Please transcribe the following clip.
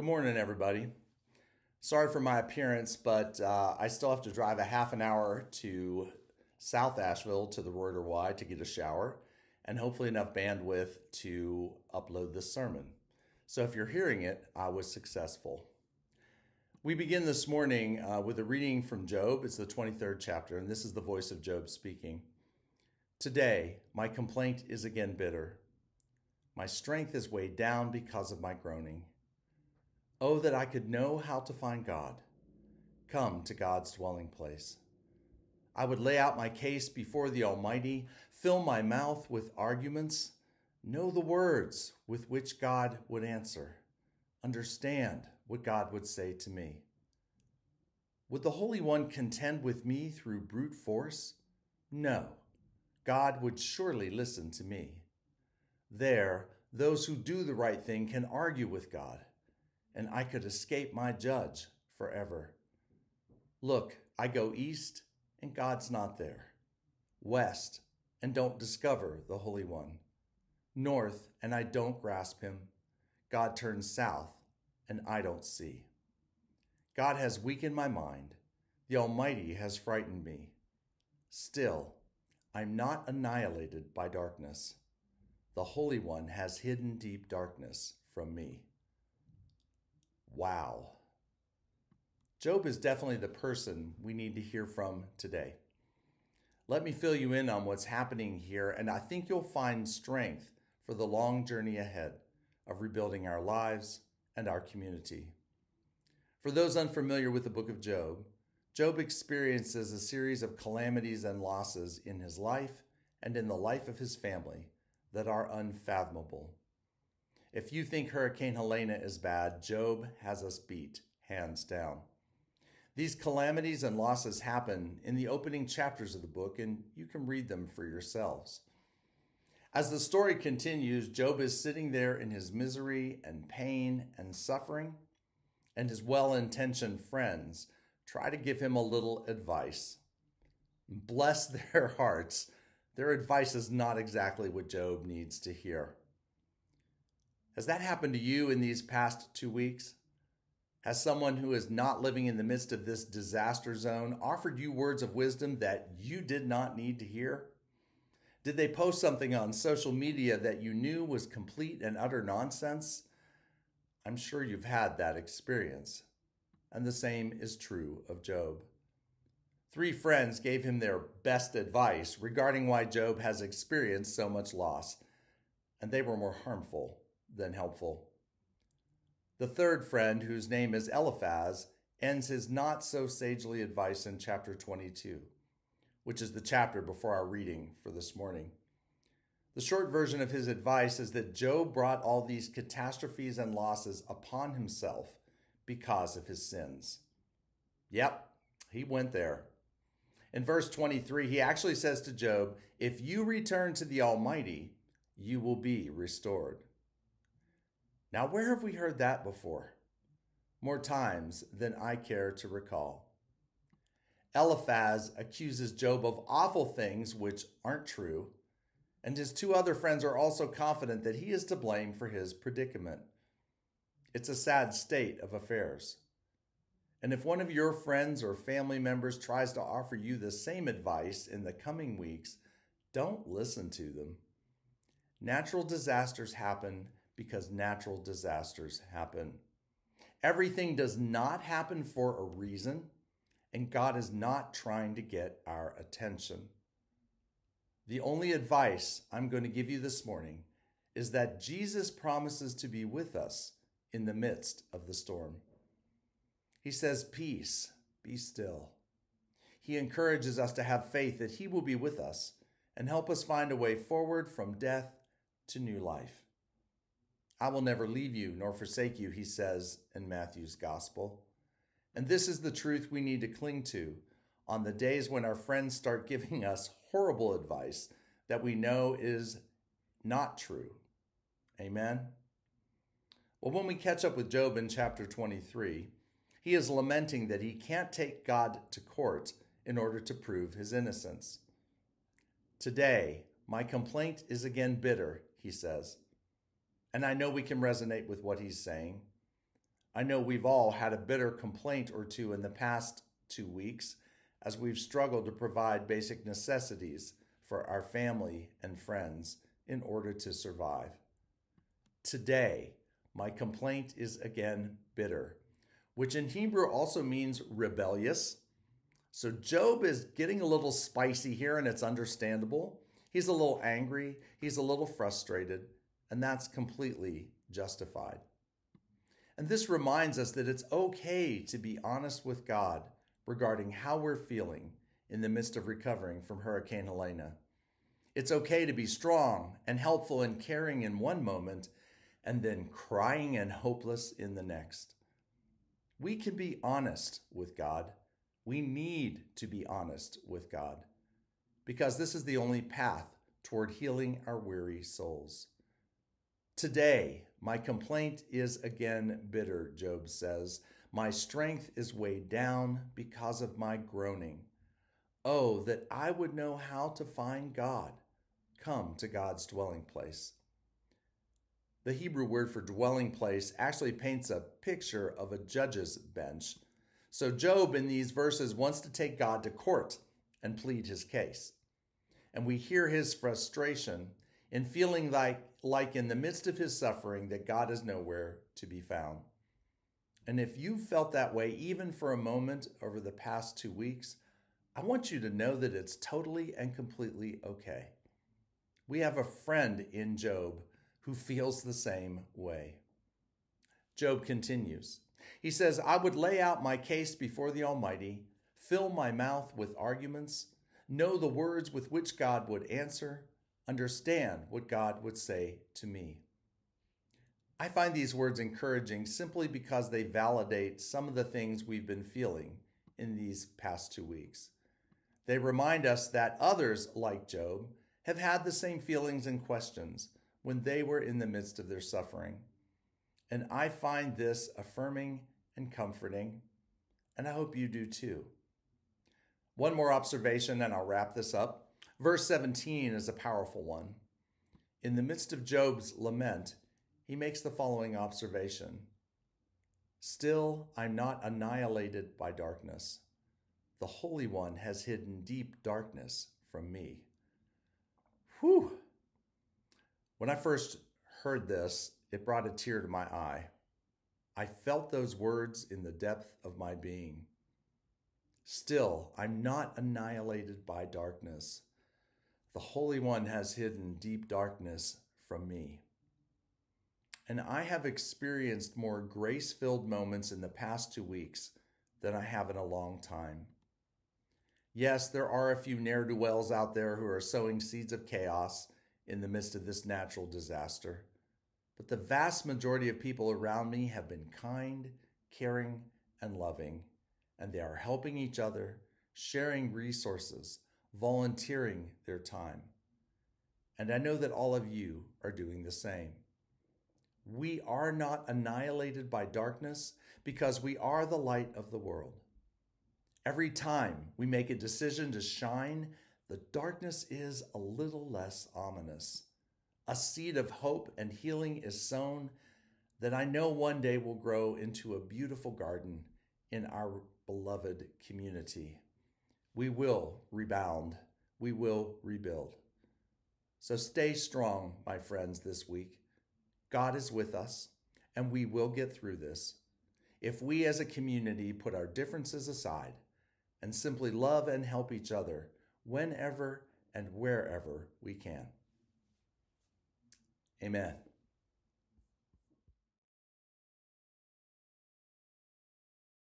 Good morning, everybody. Sorry for my appearance, but I still have to drive a half an hour to South Asheville to the Reuter Y to get a shower and hopefully enough bandwidth to upload this sermon. So if you're hearing it, I was successful. We begin this morning with a reading from Job. It's the 23rd chapter, and this is the voice of Job speaking. Today, my complaint is again bitter. My strength is weighed down because of my groaning. Oh, that I could know how to find God, come to God's dwelling place. I would lay out my case before the Almighty, fill my mouth with arguments, know the words with which God would answer, understand what God would say to me. Would the Holy One contend with me through brute force? No, God would surely listen to me. There, those who do the right thing can argue with God, and I could escape my judge forever. Look, I go east, and God's not there. West, and don't discover the Holy One. North, and I don't grasp him. God turns south, and I don't see. God has weakened my mind. The Almighty has frightened me. Still, I'm not annihilated by darkness. The Holy One has hidden deep darkness from me. Wow. Job is definitely the person we need to hear from today. Let me fill you in on what's happening here, and I think you'll find strength for the long journey ahead of rebuilding our lives and our community. For those unfamiliar with the book of Job, Job experiences a series of calamities and losses in his life and in the life of his family that are unfathomable. If you think Hurricane Helene is bad, Job has us beat, hands down. These calamities and losses happen in the opening chapters of the book, and you can read them for yourselves. As the story continues, Job is sitting there in his misery and pain and suffering, and his well-intentioned friends try to give him a little advice. Bless their hearts. Their advice is not exactly what Job needs to hear. Has that happened to you in these past 2 weeks? Has someone who is not living in the midst of this disaster zone offered you words of wisdom that you did not need to hear? Did they post something on social media that you knew was complete and utter nonsense? I'm sure you've had that experience. And the same is true of Job. 3 friends gave him their best advice regarding why Job has experienced so much loss, and they were more harmful than helpful. The third friend, whose name is Eliphaz, ends his not-so-sagely advice in chapter 22, which is the chapter before our reading for this morning. The short version of his advice is that Job brought all these catastrophes and losses upon himself because of his sins. Yep, he went there. In verse 23, he actually says to Job, "If you return to the Almighty, you will be restored." Now, where have we heard that before? More times than I care to recall. Eliphaz accuses Job of awful things which aren't true, and his 2 other friends are also confident that he is to blame for his predicament. It's a sad state of affairs. And if one of your friends or family members tries to offer you the same advice in the coming weeks, don't listen to them. Natural disasters happen because natural disasters happen. Everything does not happen for a reason, and God is not trying to get our attention. The only advice I'm going to give you this morning is that Jesus promises to be with us in the midst of the storm. He says, "Peace, be still." He encourages us to have faith that he will be with us and help us find a way forward from death to new life. "I will never leave you nor forsake you," he says in Matthew's gospel. And this is the truth we need to cling to on the days when our friends start giving us horrible advice that we know is not true. Amen? Well, when we catch up with Job in chapter 23, he is lamenting that he can't take God to court in order to prove his innocence. "Today, my complaint is again bitter," he says. And I know we can resonate with what he's saying. I know we've all had a bitter complaint or two in the past 2 weeks as we've struggled to provide basic necessities for our family and friends in order to survive. Today, my complaint is again bitter, which in Hebrew also means rebellious. So Job is getting a little spicy here, and it's understandable. He's a little angry, he's a little frustrated, and that's completely justified. And this reminds us that it's okay to be honest with God regarding how we're feeling in the midst of recovering from Hurricane Helene. It's okay to be strong and helpful and caring in one moment and then crying and hopeless in the next. We can be honest with God. We need to be honest with God because this is the only path toward healing our weary souls. Today, my complaint is again bitter, Job says. My strength is weighed down because of my groaning. Oh, that I would know how to find God. Come to God's dwelling place. The Hebrew word for dwelling place actually paints a picture of a judge's bench. So Job in these verses wants to take God to court and plead his case. And we hear his frustration in feeling like in the midst of his suffering that God is nowhere to be found. And if you felt that way even for a moment over the past 2 weeks, I want you to know that it's totally and completely okay. We have a friend in Job who feels the same way. Job continues. He says, I would lay out my case before the Almighty, fill my mouth with arguments, know the words with which God would answer, understand what God would say to me. I find these words encouraging simply because they validate some of the things we've been feeling in these past 2 weeks. They remind us that others, like Job, have had the same feelings and questions when they were in the midst of their suffering. And I find this affirming and comforting, and I hope you do too. One more observation, and I'll wrap this up. Verse 17 is a powerful one. In the midst of Job's lament, he makes the following observation. Still, I'm not annihilated by darkness. The Holy One has hidden deep darkness from me. Whew! When I first heard this, it brought a tear to my eye. I felt those words in the depth of my being. Still, I'm not annihilated by darkness. The Holy One has hidden deep darkness from me. And I have experienced more grace-filled moments in the past 2 weeks than I have in a long time. Yes, there are a few ne'er-do-wells out there who are sowing seeds of chaos in the midst of this natural disaster. But the vast majority of people around me have been kind, caring, and loving, and they are helping each other, sharing resources, volunteering their time. And I know that all of you are doing the same. We are not annihilated by darkness because we are the light of the world. Every time we make a decision to shine, the darkness is a little less ominous. A seed of hope and healing is sown that I know one day will grow into a beautiful garden in our beloved community. We will rebound. We will rebuild. So stay strong, my friends, this week. God is with us, and we will get through this if we as a community put our differences aside and simply love and help each other whenever and wherever we can. Amen.